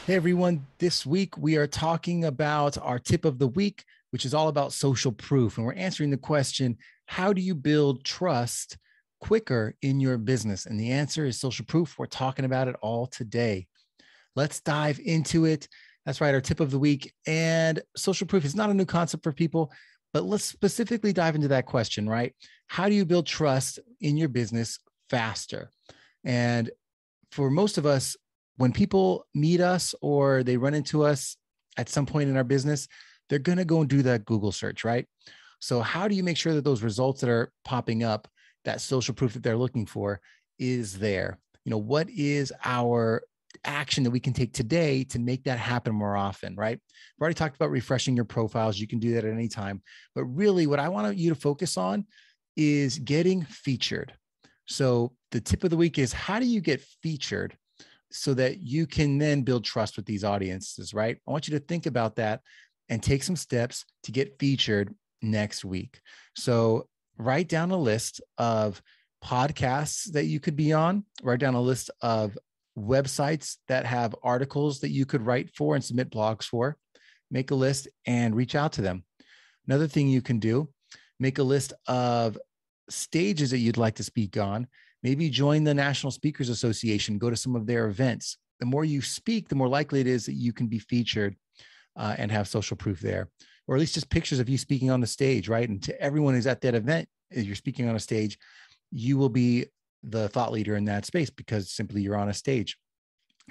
Hey everyone, this week we are talking about our tip of the week, which is all about social proof. And we're answering the question, how do you build trust quicker in your business? And the answer is social proof. We're talking about it all today. Let's dive into it. That's right, our tip of the week. And social proof is not a new concept for people, but let's specifically dive into that question, right? How do you build trust in your business faster? And for most of us, when people meet us or they run into us at some point in our business, they're going to go and do that Google search, right? So how do you make sure that those results that are popping up, that social proof that they're looking for is there? What is our action that we can take today to make that happen more often, right? I've already talked about refreshing your profiles. You can do that at any time. But really what I want you to focus on is getting featured. So the tip of the week is, how do you get featured so that you can then build trust with these audiences, right? I want you to think about that and take some steps to get featured next week. So write down a list of podcasts that you could be on, write down a list of websites that have articles that you could write for and submit blogs for. Make a list and reach out to them. Another thing you can do, make a list of stages that you'd like to speak on. Maybe join the National Speakers Association, go to some of their events. The more you speak, the more likely it is that you can be featured and have social proof there, or at least just pictures of you speaking on the stage, right? And to everyone who's at that event, as you're speaking on a stage, you will be the thought leader in that space because simply you're on a stage.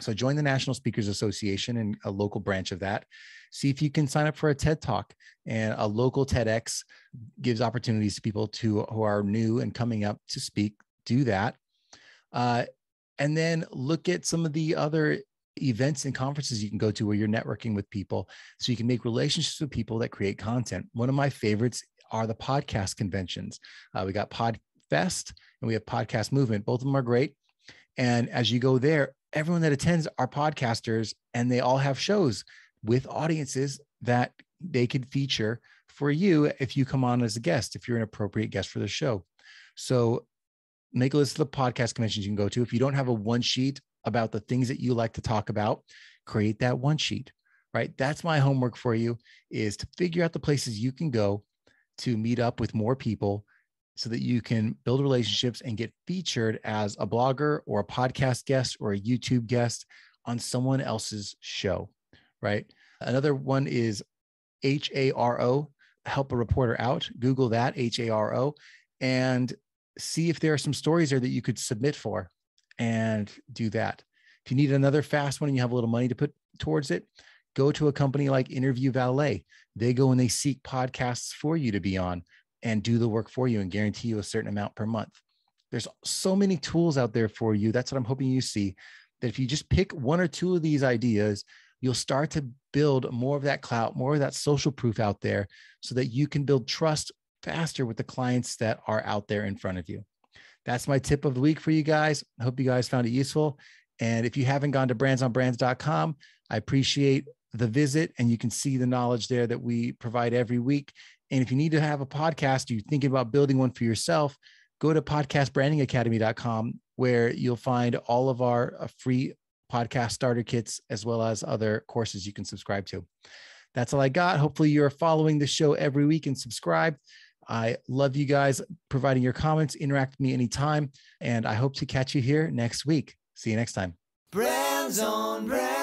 So join the National Speakers Association and a local branch of that. See if you can sign up for a TED Talk, and a local TEDx gives opportunities to people who are new and coming up to speak. Do that. And then look at some of the other events and conferences you can go to where you're networking with people so you can make relationships with people that create content. One of my favorites are the podcast conventions. We got PodFest and we have Podcast Movement. Both of them are great. And as you go there, everyone that attends are podcasters, and they all have shows with audiences that they could feature for you if you come on as a guest, if you're an appropriate guest for the show. So make a list of the podcast conventions you can go to. If you don't have a one sheet about the things that you like to talk about, create that one sheet, right? That's my homework for you, is to figure out the places you can go to meet up with more people so that you can build relationships and get featured as a blogger or a podcast guest or a YouTube guest on someone else's show, right? Another one is HARO, help a reporter out. Google that, HARO, and see if there are some stories there that you could submit for and do that. If you need another fast one and you have a little money to put towards it, go to a company like Interview Valet. They go and they seek podcasts for you to be on and do the work for you and guarantee you a certain amount per month. There's so many tools out there for you. That's what I'm hoping you see, that if you just pick one or two of these ideas, you'll start to build more of that clout, more of that social proof out there so that you can build trust faster with the clients that are out there in front of you. That's my tip of the week for you guys. I hope you guys found it useful. And if you haven't gone to brandsonbrands.com, I appreciate the visit, and you can see the knowledge there that we provide every week. And if you need to have a podcast, you're thinking about building one for yourself, go to podcastbrandingacademy.com, where you'll find all of our free podcast starter kits, as well as other courses you can subscribe to. That's all I got. Hopefully you're following the show every week and subscribe. I love you guys providing your comments. Interact with me anytime. And I hope to catch you here next week. See you next time. Brands on Brands.